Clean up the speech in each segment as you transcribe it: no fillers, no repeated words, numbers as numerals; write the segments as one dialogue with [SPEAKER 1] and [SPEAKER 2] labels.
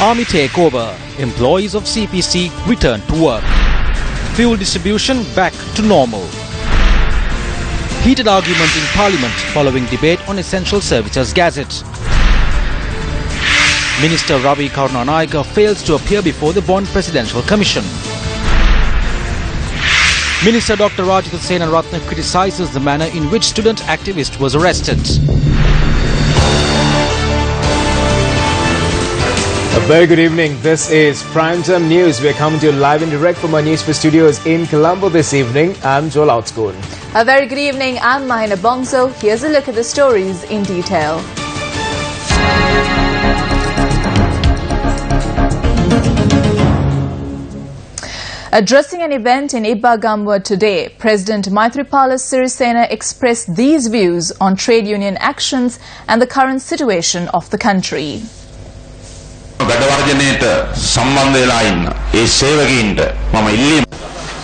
[SPEAKER 1] Army takeover. Employees of CPC return to work. Fuel distribution back to normal. Heated argument in Parliament following debate on Essential Services Gazette. Minister Ravi Khanna Naik fails to appear before the Bond Presidential Commission. Minister Dr. Ravi Khanna criticizes the manner in which student activist was arrested.
[SPEAKER 2] A very good evening. This is Primetime News. We are coming to you live and direct from our Newsfirst studios in Colombo this evening. I'm Joel Outscoon.
[SPEAKER 3] A very good evening. I'm Mahina Bongso. Here's a look at the stories in detail. Addressing an event in Ibagamwa today, President Maithripala expressed these views on trade union actions and the current situation of the country.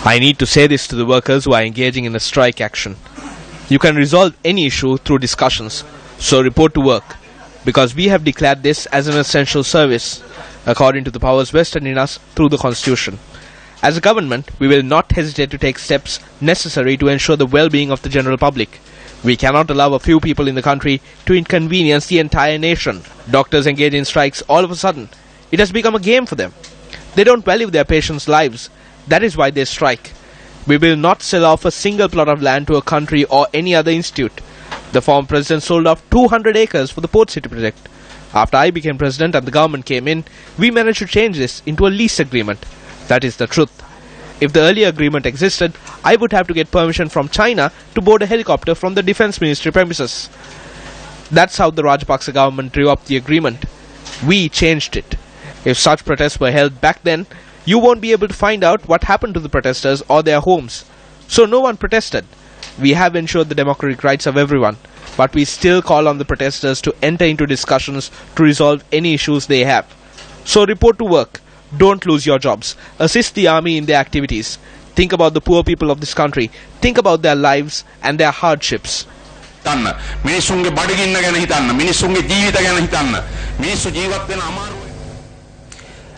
[SPEAKER 4] I need to say this to the workers who are engaging in a strike action. You can resolve any issue through discussions, so report to work, because we have declared this as an essential service, according to the powers vested in us through the Constitution. As a government, we will not hesitate to take steps necessary to ensure the well-being of the general public. We cannot allow a few people in the country to inconvenience the entire nation. Doctors engage in strikes all of a sudden. It has become a game for them. They don't value their patients' lives. That is why they strike. We will not sell off a single plot of land to a country or any other institute. The former president sold off 200 acres for the Port City project. After I became president and the government came in, we managed to change this into a lease agreement. That is the truth. If the earlier agreement existed, I would have to get permission from China to board a helicopter from the Defence Ministry premises. That's how the Rajapaksa government drew up the agreement. We changed it. If such protests were held back then, you won't be able to find out what happened to the protesters or their homes. So no one protested. We have ensured the democratic rights of everyone, but we still call on the protesters to enter into discussions to resolve any issues they have. So report to work. Don't lose your jobs. Assist the army in their activities. Think about the poor people of this country. Think about their lives and their hardships.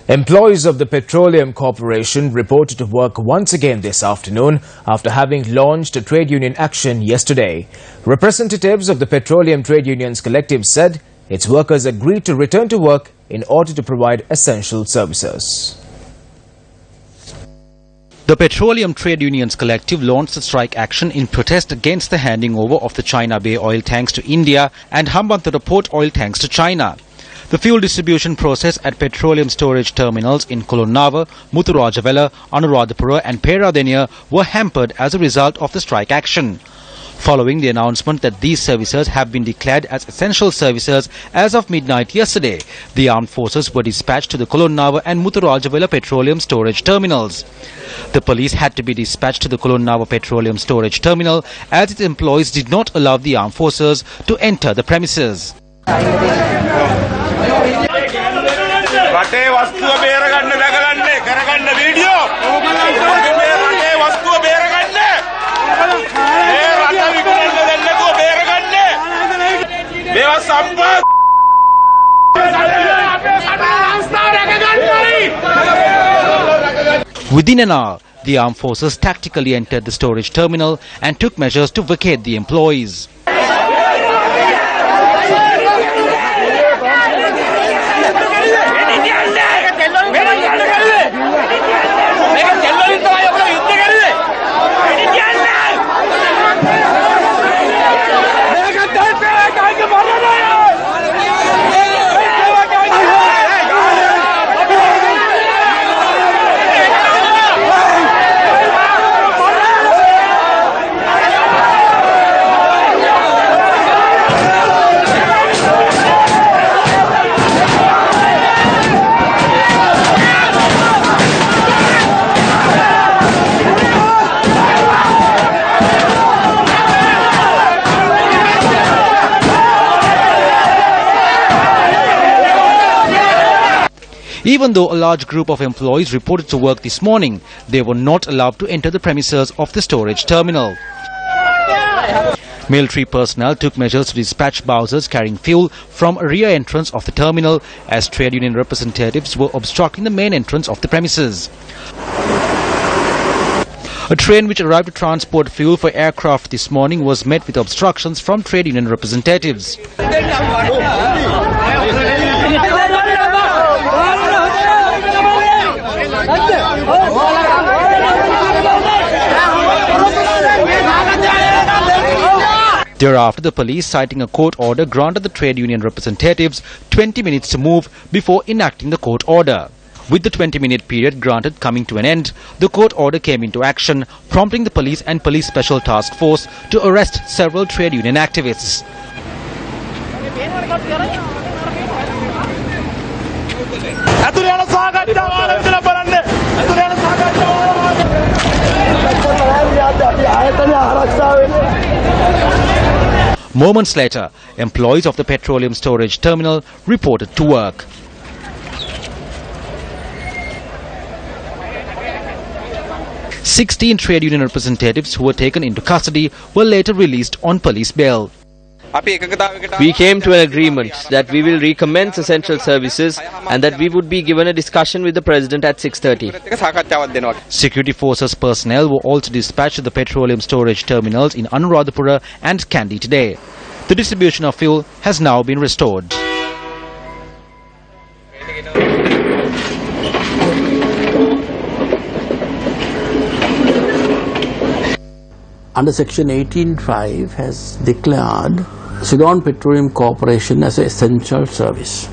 [SPEAKER 2] Employees of the Petroleum Corporation reported to work once again this afternoon after having launched a trade union action yesterday. Representatives of the Petroleum Trade Unions Collective said its workers agreed to return to work in order to provide essential services.
[SPEAKER 1] The Petroleum Trade Unions Collective launched a strike action in protest against the handing over of the China Bay oil tanks to India and Hambantota Port oil tanks to China. The fuel distribution process at petroleum storage terminals in Kolonnava, Muthurajavela, Anuradhapura and Peradeniya were hampered as a result of the strike action. Following the announcement that these services have been declared as essential services as of midnight yesterday, the armed forces were dispatched to the Kolonnava and Muthurajavela petroleum storage terminals. The police had to be dispatched to the Kolonnava petroleum storage terminal as its employees did not allow the armed forces to enter the premises. Within an hour, the armed forces tactically entered the storage terminal and took measures to vacate the employees. Even though a large group of employees reported to work this morning, they were not allowed to enter the premises of the storage terminal. Military personnel took measures to dispatch bowsers carrying fuel from a rear entrance of the terminal as trade union representatives were obstructing the main entrance of the premises. A train which arrived to transport fuel for aircraft this morning was met with obstructions from trade union representatives. Thereafter, the police, citing a court order, granted the trade union representatives 20 minutes to move before enacting the court order. With the 20-minute period granted coming to an end, the court order came into action, prompting the police and police special task force to arrest several trade union activists. Moments later, employees of the petroleum storage terminal reported to work. Sixteen trade union representatives who were taken into custody were later released on police bail.
[SPEAKER 5] We came to an agreement that we will recommence essential services and that we would be given a discussion with the President at 6:30.
[SPEAKER 1] Security forces personnel were also dispatched to the petroleum storage terminals in Anuradhapura and Kandy today. The distribution of fuel has now been restored.
[SPEAKER 6] Under Section 18(5) has declared Ceylon Petroleum Corporation as an essential service.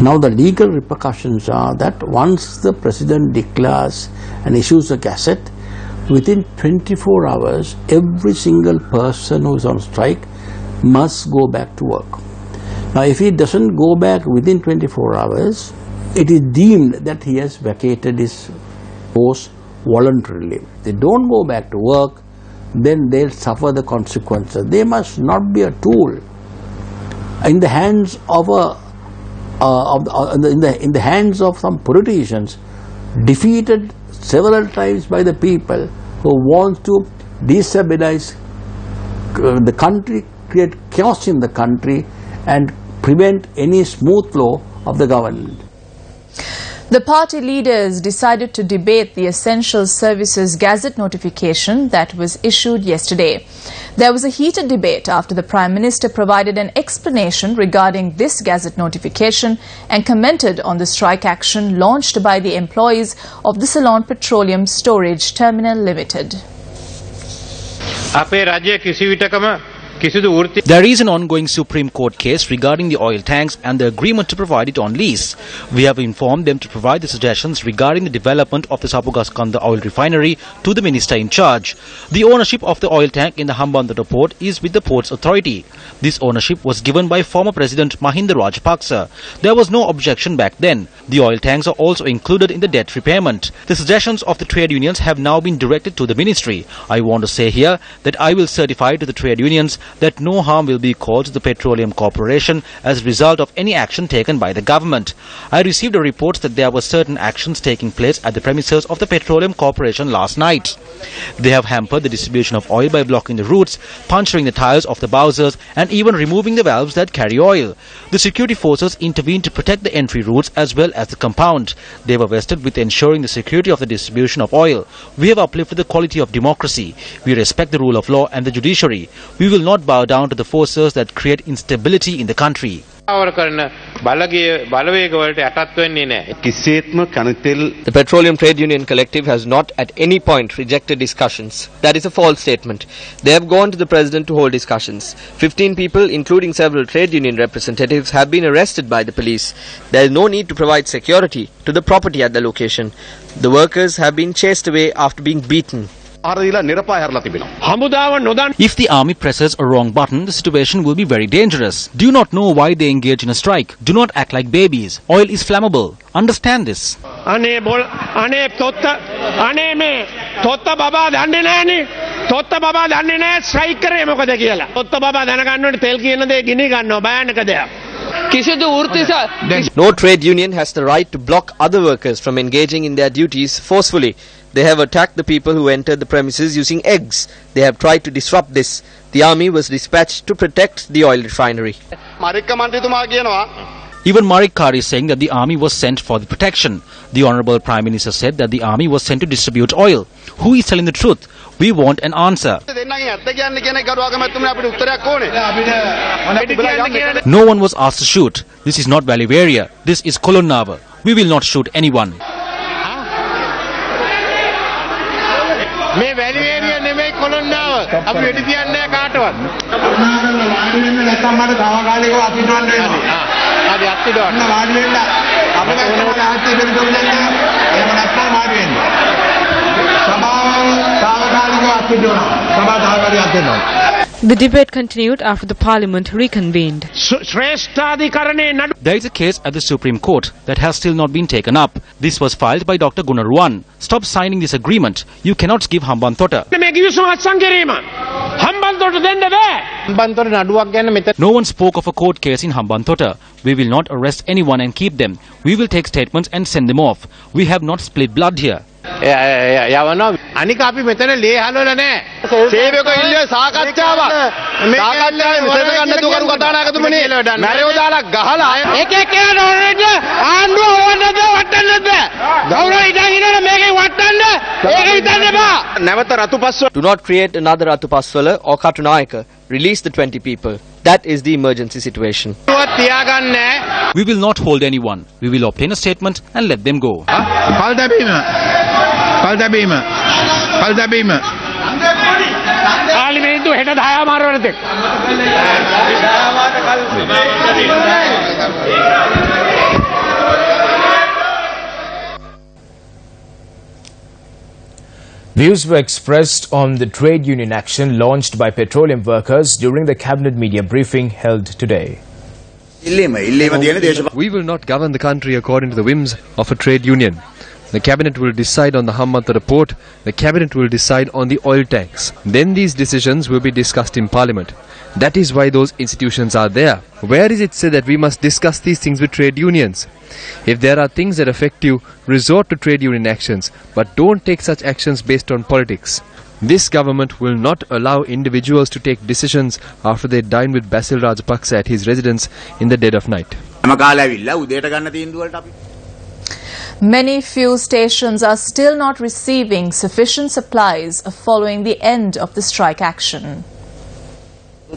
[SPEAKER 6] Now the legal repercussions are that once the President declares and issues a gazette, within 24 hours every single person who is on strike must go back to work. Now if he doesn't go back within 24 hours, it is deemed that he has vacated his post voluntarily. If they don't go back to work, then they'll suffer the consequences. They must not be a tool in the hands of in the hands of some politicians defeated several times by the people who want to destabilize the country, create chaos in the country and prevent any smooth flow of the government.
[SPEAKER 3] The party leaders decided to debate the Essential Services Gazette notification that was issued yesterday. There was a heated debate after the Prime Minister provided an explanation regarding this Gazette notification and commented on the strike action launched by the employees of the Ceylon Petroleum Storage Terminal Limited.
[SPEAKER 1] There is an ongoing Supreme Court case regarding the oil tanks and the agreement to provide it on lease. We have informed them to provide the suggestions regarding the development of the Sapugaskanda oil refinery to the minister in charge. The ownership of the oil tank in the Hambantota port is with the Ports Authority. This ownership was given by former President Mahinda Rajapaksa. There was no objection back then. The oil tanks are also included in the debt repayment. The suggestions of the trade unions have now been directed to the ministry. I want to say here that I will certify to the trade unions that no harm will be caused to the Petroleum Corporation as a result of any action taken by the government. I received a report that there were certain actions taking place at the premises of the Petroleum Corporation last night. They have hampered the distribution of oil by blocking the routes, puncturing the tires of the bowsers and even removing the valves that carry oil. The security forces intervened to protect the entry routes as well as the compound. They were vested with ensuring the security of the distribution of oil. We have uplifted the quality of democracy. We respect the rule of law and the judiciary. We will not bow down to the forces that create instability in the country.
[SPEAKER 5] The Petroleum Trade Union Collective has not at any point rejected discussions. That is a false statement. They have gone to the President to hold discussions. 15 people, including several trade union representatives, have been arrested by the police. There is no need to provide security to the property at the location. The workers have been chased away after being beaten.
[SPEAKER 1] If the army presses a wrong button, the situation will be very dangerous. Do you not know why they engage in a strike? Do not act like babies. Oil is flammable. Understand this.
[SPEAKER 5] No trade union has the right to block other workers from engaging in their duties forcefully. They have attacked the people who entered the premises using eggs. They have tried to disrupt this. The army was dispatched to protect the oil refinery.
[SPEAKER 1] Even Marik Kari is saying that the army was sent for the protection. The Honourable Prime Minister said that the army was sent to distribute oil. Who is telling the truth? We want an answer. No one was asked to shoot. This is not Valivaria. This is Kolonnava. We will not shoot anyone.
[SPEAKER 7] The debate continued after the parliament reconvened.
[SPEAKER 1] There is a case at the Supreme Court that has still not been taken up. This was filed by Dr. Gunaruwan. Stop signing this agreement. You cannot give Hambantota. No one spoke of a court case in Hambantota. We will not arrest anyone and keep them. We will take statements and send them off. We have not split blood here.
[SPEAKER 5] Do not create another Ratupaswala or Naik. Release the 20 people. That is the emergency situation.
[SPEAKER 1] We will not hold anyone. We will obtain a statement and let them go.
[SPEAKER 2] Views were expressed on the trade union action launched by petroleum workers during the cabinet media briefing held today.
[SPEAKER 8] We will not govern the country according to the whims of a trade union. The cabinet will decide on the Hambantota port. The cabinet will decide on the oil tanks. Then these decisions will be discussed in parliament. That is why those institutions are there. Where is it said that we must discuss these things with trade unions? If there are things that affect you, resort to trade union actions, but don't take such actions based on politics. This government will not allow individuals to take decisions after they dine with Basil Rajapaksa at his residence in the dead of night.
[SPEAKER 3] Many fuel stations are still not receiving sufficient supplies following the end of the strike action.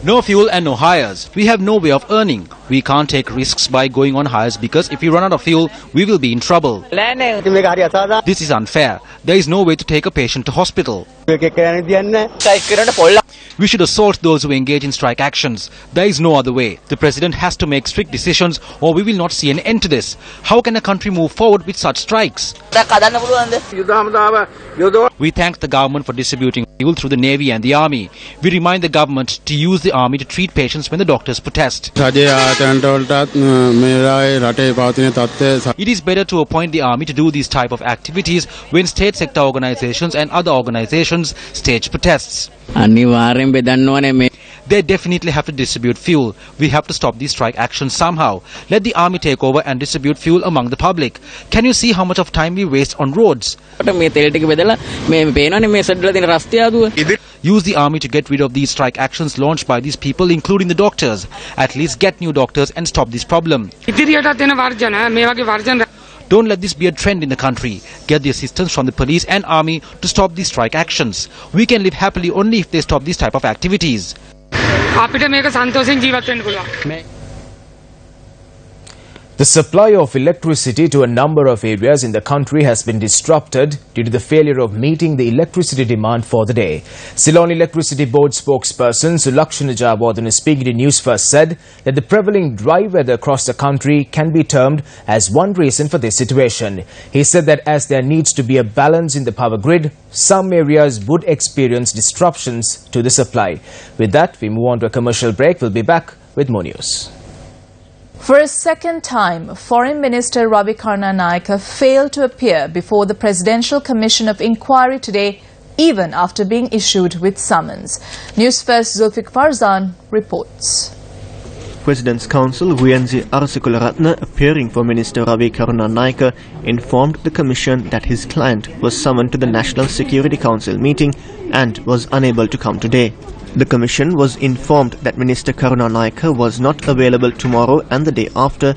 [SPEAKER 1] No fuel and no hires. We have no way of earning. We can't take risks by going on hires because if we run out of fuel, we will be in trouble. This is unfair. There is no way to take a patient to hospital. We should assault those who engage in strike actions. There is no other way. The president has to make strict decisions or we will not see an end to this. How can a country move forward with such strikes? We thank the government for distributing fuel through the Navy and the Army. We remind the government to use the Army to treat patients when the doctors protest. It is better to appoint the Army to do these type of activities when state sector organizations and other organizations stage protests. They definitely have to distribute fuel. We have to stop these strike actions somehow. Let the army take over and distribute fuel among the public. Can you see how much of time we waste on roads? Use the army to get rid of these strike actions launched by these people, including the doctors. At least get new doctors and stop this problem. Don't let this be a trend in the country. Get the assistance from the police and army to stop these strike actions. We can live happily only if they stop these type of activities.
[SPEAKER 2] The supply of electricity to a number of areas in the country has been disrupted due to the failure of meeting the electricity demand for the day. Ceylon Electricity Board spokesperson Sulakshana Jayawardene speaking to Newsfirst said that the prevailing dry weather across the country can be termed as one reason for this situation. He said that as there needs to be a balance in the power grid, some areas would experience disruptions to the supply. With that, we move on to a commercial break. We'll be back with more news.
[SPEAKER 3] For a second time, Foreign Minister Ravi Khanna Naik failed to appear before the Presidential Commission of Inquiry today, even after being issued with summons. Newsfirst Zulfikar Farzan reports.
[SPEAKER 9] President's Counsel Wednesday appearing for Minister Ravi Khanna Naik informed the Commission that his client was summoned to the National Security Council meeting and was unable to come today. The Commission was informed that Minister Khanna Naik was not available tomorrow and the day after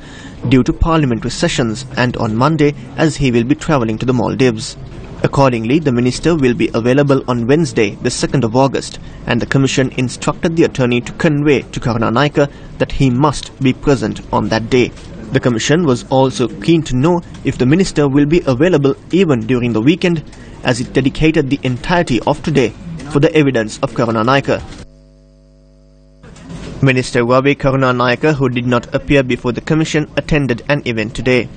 [SPEAKER 9] due to parliamentary sessions and on Monday as he will be travelling to the Maldives. Accordingly, the minister will be available on Wednesday, the 2nd of August, and the Commission instructed the attorney to convey to Khanna Naik that he must be present on that day. The Commission was also keen to know if the minister will be available even during the weekend, as it dedicated the entirety of today for the evidence of Khanna Naik. Minister Ravi Khanna Naik, who did not appear before the Commission, attended an event today.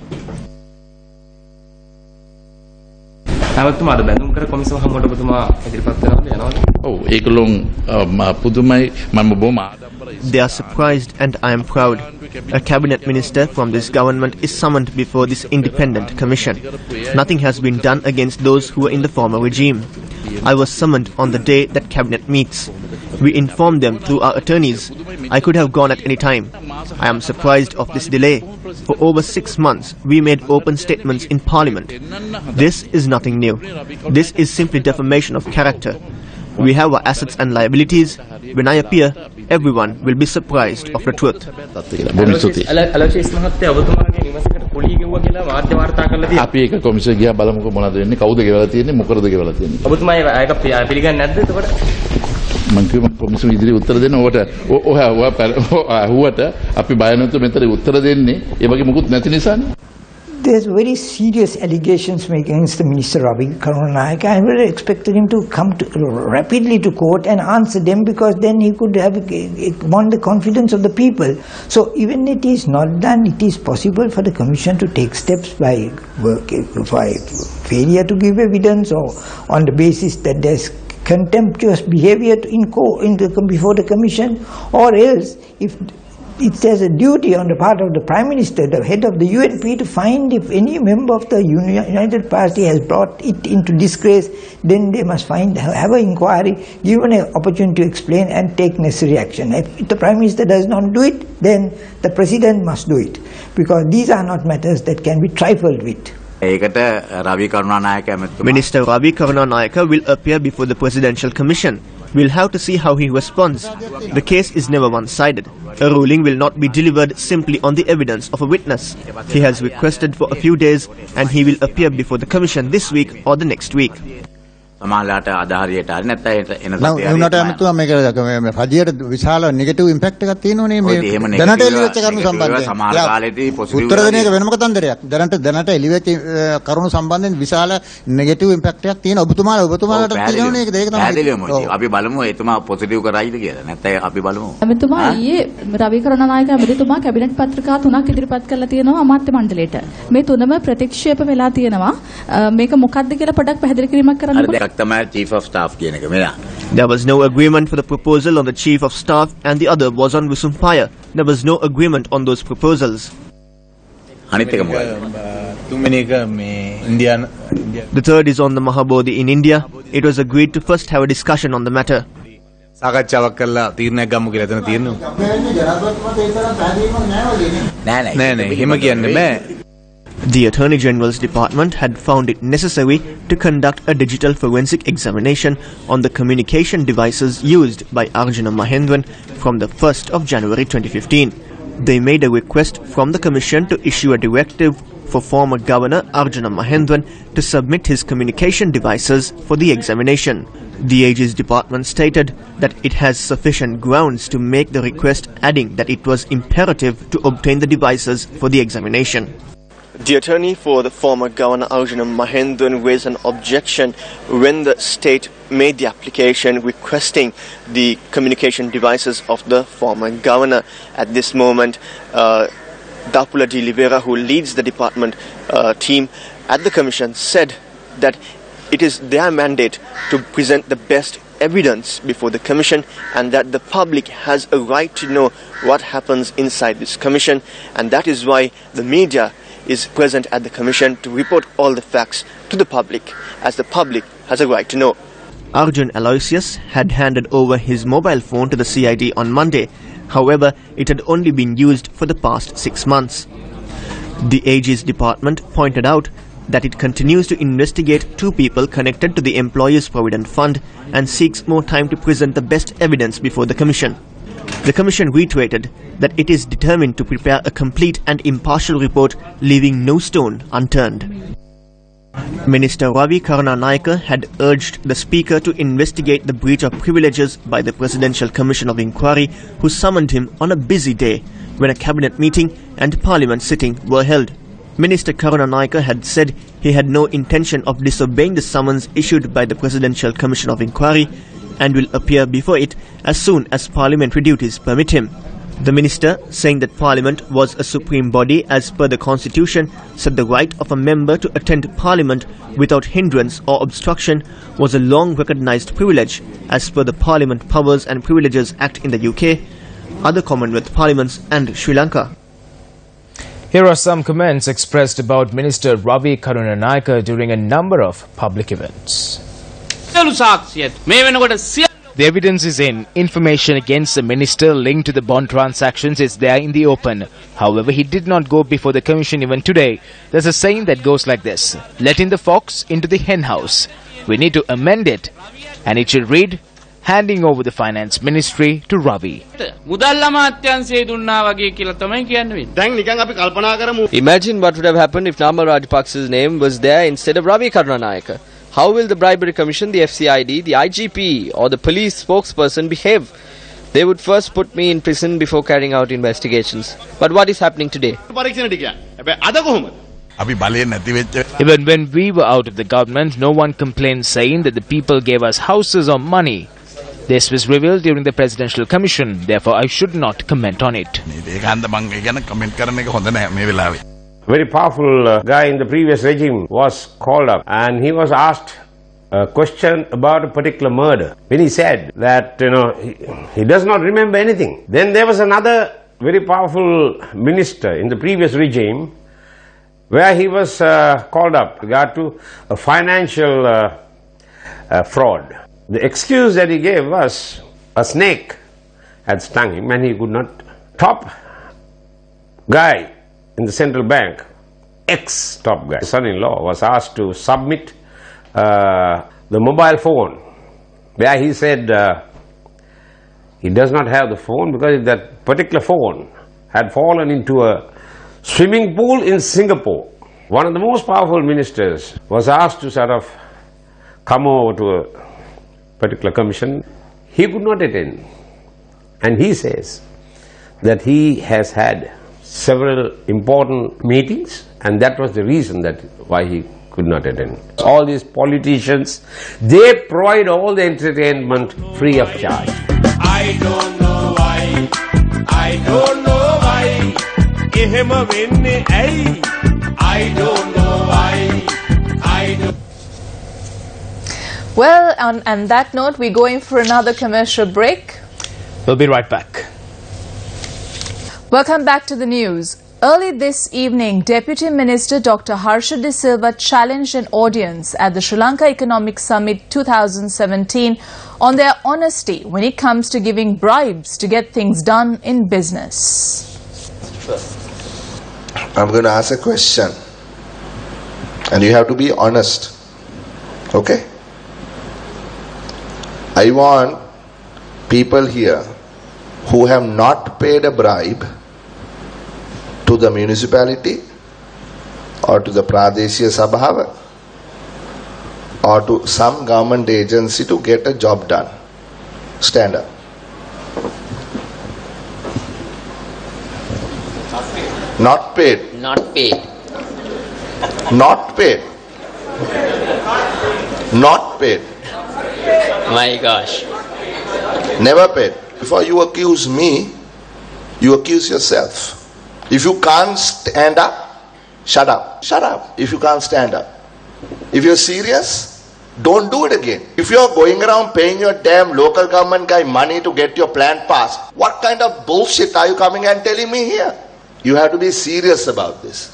[SPEAKER 9] They are surprised and I am proud. A cabinet minister from this government is summoned before this independent commission. Nothing has been done against those who were in the former regime. I was summoned on the day that cabinet meets. We informed them through our attorneys. I could have gone at any time. I am surprised of this delay. For over 6 months, we made open statements in Parliament. This is nothing new. This is simply defamation of character. We have our assets and liabilities. When I appear, everyone will be surprised of the truth.
[SPEAKER 10] There's very serious allegations made against the Minister Ravi Khanna Naik. I would have expected him to come rapidly to court and answer them, because then he could have won the confidence of the people. So even if it is not done, it is possible for the Commission to take steps by failure to give evidence, or on the basis that there's contemptuous behavior before the Commission, or else if there's a duty on the part of the Prime Minister, the head of the UNP, to find if any member of the United Party has brought it into disgrace, then they must have an inquiry, given an opportunity to explain and take necessary action. If the Prime Minister does not do it, then the President must do it, because these are not matters that can be trifled with.
[SPEAKER 9] Minister Ravi Khanna Naik will appear before the Presidential Commission. We'll have to see how he responds. The case is never one-sided. A ruling will not be delivered simply on the evidence of a witness. He has requested for a few days and he will appear before the Commission this week or the next week.
[SPEAKER 11] විශාල negative impact එකක් තියෙනවනේ මේ දැනට එළිවෙච්ච කරුණු සම්බන්ධයෙන්. උත්තර දෙන එක වෙනම කතන්දරයක්. දැනට එළිවෙච්ච කරුණු සම්බන්ධයෙන් විශාල නෙගටිව් ඉම්පැක්ට් එකක් තියෙන ඔබතුමාලට තියෙනවනේ ඒක තමයි.
[SPEAKER 12] අපි බලමු එතුමා පොසිටිව් කරයිද කියලා. නැත්නම් අපි බලමු.
[SPEAKER 13] එතුමා ඊයේ රවි කරණ නායක ඇමතිතුමා කැබිනට් පත්‍රිකා 3ක් ඉදිරිපත් කරලා තියෙනවා අමාත්‍ය මණ්ඩලයට. මේ තුනම ප්‍රතික්ෂේප වෙලා තියෙනවා. මේක මොකක්ද කියලා පොඩ්ඩක් පැහැදිලි කිරීමක් කරන්න.
[SPEAKER 12] Chief of Staff කියන එක මෙයා.
[SPEAKER 9] There was no agreement for the proposal on the Chief of Staff and the other was on Visumpaya. There was no agreement on those proposals.
[SPEAKER 12] අනිත් එක මොකක්ද?
[SPEAKER 11] තුන්වෙනි එක මේ ඉන්දියානු
[SPEAKER 9] The third is on the Mahabodhi in India. It was agreed to first have a discussion on the matter.
[SPEAKER 11] සාකච්ඡාවක් කරලා තීරණයක් ගමු කියලා එතන තියෙනවා. නෑ එහෙම කියන්න බෑ.
[SPEAKER 9] The Attorney General's Department had found it necessary to conduct a digital forensic examination on the communication devices used by Arjuna Mahendran from the 1st of January 2015. They made a request from the Commission to issue a directive for former Governor Arjuna Mahendran to submit his communication devices for the examination. The AG's department stated that it has sufficient grounds to make the request, adding that it was imperative to obtain the devices for the examination. The attorney for the former Governor Arjuna Mahendran raised an objection when the state made the application requesting the communication devices of the former governor. At this moment, Dapula de Oliveira, who leads the department team at the commission, said that it is their mandate to present the best evidence before the commission and that the public has a right to know what happens inside this commission, and that is why the media is present at the commission to report all the facts to the public, as the public has a right to know. Arjun Aloysius had handed over his mobile phone to the CID on Monday. However, it had only been used for the past 6 months. The AG's department pointed out that it continues to investigate 2 people connected to the Employees Provident Fund and seeks more time to present the best evidence before the Commission. The Commission reiterated that it is determined to prepare a complete and impartial report, leaving no stone unturned. Minister Ravi Khanna Naik had urged the Speaker to investigate the breach of privileges by the Presidential Commission of Inquiry, who summoned him on a busy day when a cabinet meeting and parliament sitting were held. Minister Khanna Naik had said he had no intention of disobeying the summons issued by the Presidential Commission of Inquiry and will appear before it as soon as parliamentary duties permit him. The minister, saying that Parliament was a supreme body as per the Constitution, said the right of a member to attend Parliament without hindrance or obstruction was a long recognised privilege as per the Parliament Powers and Privileges Act in the UK, other Commonwealth Parliaments and Sri Lanka.
[SPEAKER 2] Here are some comments expressed about Minister Ravi Khanna Naik during a number of public events. The evidence is in. Information against the minister linked to the bond transactions is there in the open. However, he did not go before the commission even today. There's a saying that goes like this: letting the fox into the hen house. We need to amend it, and it should read, handing over the finance ministry to Ravi.
[SPEAKER 5] Imagine what would have happened if Namal Rajapaksa's name was there instead of Ravi Khanna Naik. How will the Bribery Commission, the FCID, the IGP or the police spokesperson behave? They would first put me in prison before carrying out investigations. But what is happening today?
[SPEAKER 2] Even when we were out of the government, no one complained saying that the people gave us houses or money. This was revealed during the Presidential Commission. Therefore, I should not comment on it.
[SPEAKER 14] Very powerful guy in the previous regime was called up and he was asked a question about a particular murder. When he said that, he does not remember anything. Then there was another very powerful minister in the previous regime where he was called up with regard to a financial fraud. The excuse that he gave was a snake had stung him and he could not. Top guy in the central bank, ex-top guy, son-in-law, was asked to submit the mobile phone, where he said he does not have the phone because that particular phone had fallen into a swimming pool in Singapore. One of the most powerful ministers was asked to sort of come over to a particular commission. He could not attend, and he says that he has had several important meetings and that was the reason that why he could not attend. All these politicians, they provide all the entertainment free of charge.
[SPEAKER 15] I don't know why, I don't know why, I don't know why, I don't.
[SPEAKER 3] Well, on that note, we're going for another commercial break.
[SPEAKER 2] We'll be right back.
[SPEAKER 3] Welcome back to the news. Early this evening, Deputy Minister Dr. Harsha De Silva challenged an audience at the Sri Lanka Economic Summit 2017 on their honesty when it comes to giving bribes to get things done in business.
[SPEAKER 16] I'm going to ask a question and you have to be honest. Okay? I want people here who have not paid a bribe to the municipality or to the Pradeshiya Sabhava or to some government agency to get a job done. Stand up. Not paid.
[SPEAKER 5] Not paid.
[SPEAKER 16] Not paid. Not paid.
[SPEAKER 5] My gosh.
[SPEAKER 16] Never paid. Before you accuse me, you accuse yourself. If you can't stand up, shut up. Shut up if you can't stand up. If you're serious, don't do it again. If you're going around paying your damn local government guy money to get your plan passed, what kind of bullshit are you coming and telling me here? You have to be serious about this.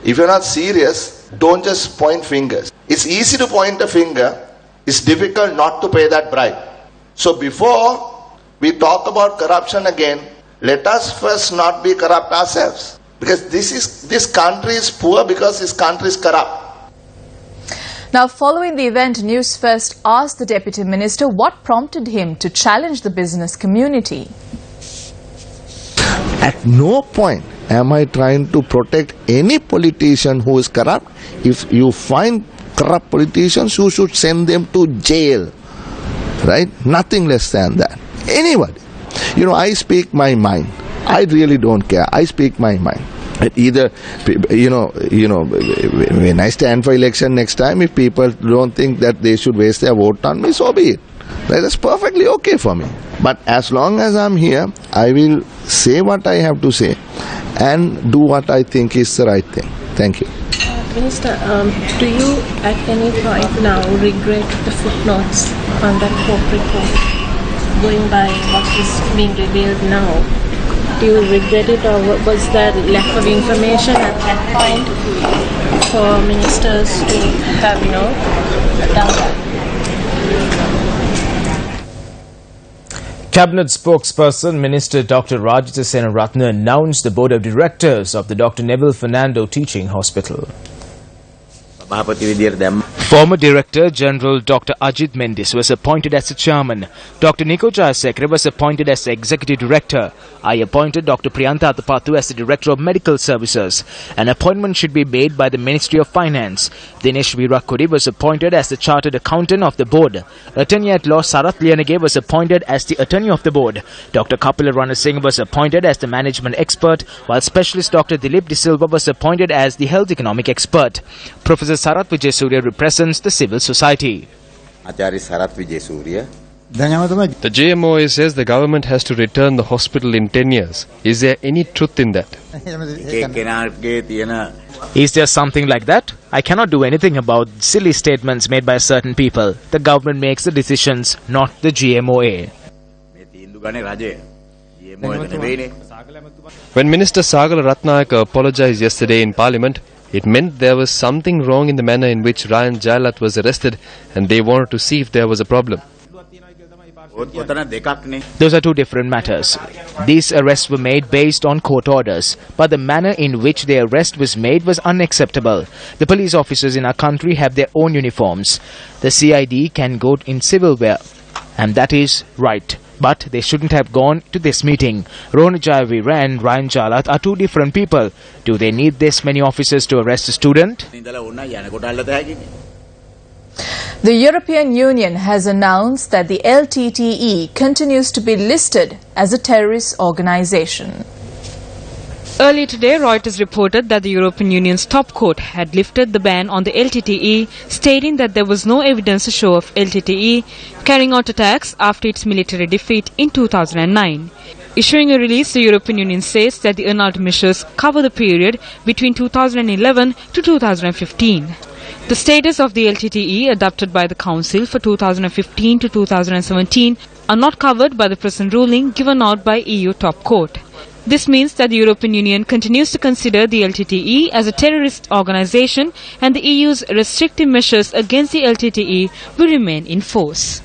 [SPEAKER 16] If you're not serious, don't just point fingers. It's easy to point a finger. It's difficult not to pay that bribe. So before we talk about corruption again, let us first not be corrupt ourselves. Because this country is poor because this country is corrupt.
[SPEAKER 3] Now, following the event, Newsfirst asked the Deputy Minister what prompted him to challenge the business community.
[SPEAKER 17] At no point am I trying to protect any politician who is corrupt. If you find corrupt politicians, you should send them to jail. Right? Nothing less than that. Anybody. I speak my mind. I really don't care. I speak my mind. Either, when I stand for election next time, if people don't think that they should waste their vote on me, so be it. That's perfectly okay for me. But as long as I'm here, I will say what I have to say and do what I think is the right thing. Thank you.
[SPEAKER 18] Minister, do you at any point now regret the footnotes on that court report? Going by what is being revealed now, do you regret it, or was there lack of information at that point for ministers to have, done that?
[SPEAKER 2] Cabinet spokesperson Minister Dr. Ravi Khanna announced the board of directors of the Dr. Neville Fernando Teaching Hospital. Former Director General Dr. Ajit Mendis was appointed as the chairman. Dr. Nico Jayasekara was appointed as the executive director. I appointed Dr. Priyantha Athapathu as the Director of Medical Services. An appointment should be made by the Ministry of Finance. Dinesh Virakuri was appointed as the Chartered Accountant of the board. Attorney at Law Sarath Liyanage was appointed as the Attorney of the board. Dr. Kapila Ranasinghe was appointed as the Management Expert, while Specialist Dr. Dilip De Silva was appointed as the Health Economic Expert. Professor Sarath Vijaysurya represents the civil society.
[SPEAKER 8] The JMOA says the government has to return the hospital in 10 years. Is there any truth in that?
[SPEAKER 2] Is there something like that? I cannot do anything about silly statements made by certain people. The government makes the decisions, not the GMOA.
[SPEAKER 8] When Minister Sagala Ratnayaka apologized yesterday in Parliament, it meant there was something wrong in the manner in which Ryan Jayalat was arrested, and they wanted to see if there was a problem.
[SPEAKER 2] Those are two different matters. These arrests were made based on court orders, but the manner in which the arrest was made was unacceptable. The police officers in our country have their own uniforms. The CID can go in civil wear, and that is right. But they shouldn't have gone to this meeting. Rohan Jayavira and Ryan Jayalat are two different people. Do they need this many officers to arrest a student?
[SPEAKER 3] The European Union has announced that the LTTE continues to be listed as a terrorist organization.
[SPEAKER 7] Earlier today, Reuters reported that the European Union's top court had lifted the ban on the LTTE, stating that there was no evidence to show of LTTE carrying out attacks after its military defeat in 2009. Issuing a release, the European Union says that the annulled measures cover the period between 2011 to 2015. The status of the LTTE adopted by the Council for 2015 to 2017 are not covered by the present ruling given out by EU top court. This means that the European Union continues to consider the LTTE as a terrorist organization, and the EU's restrictive measures against the LTTE will remain in force.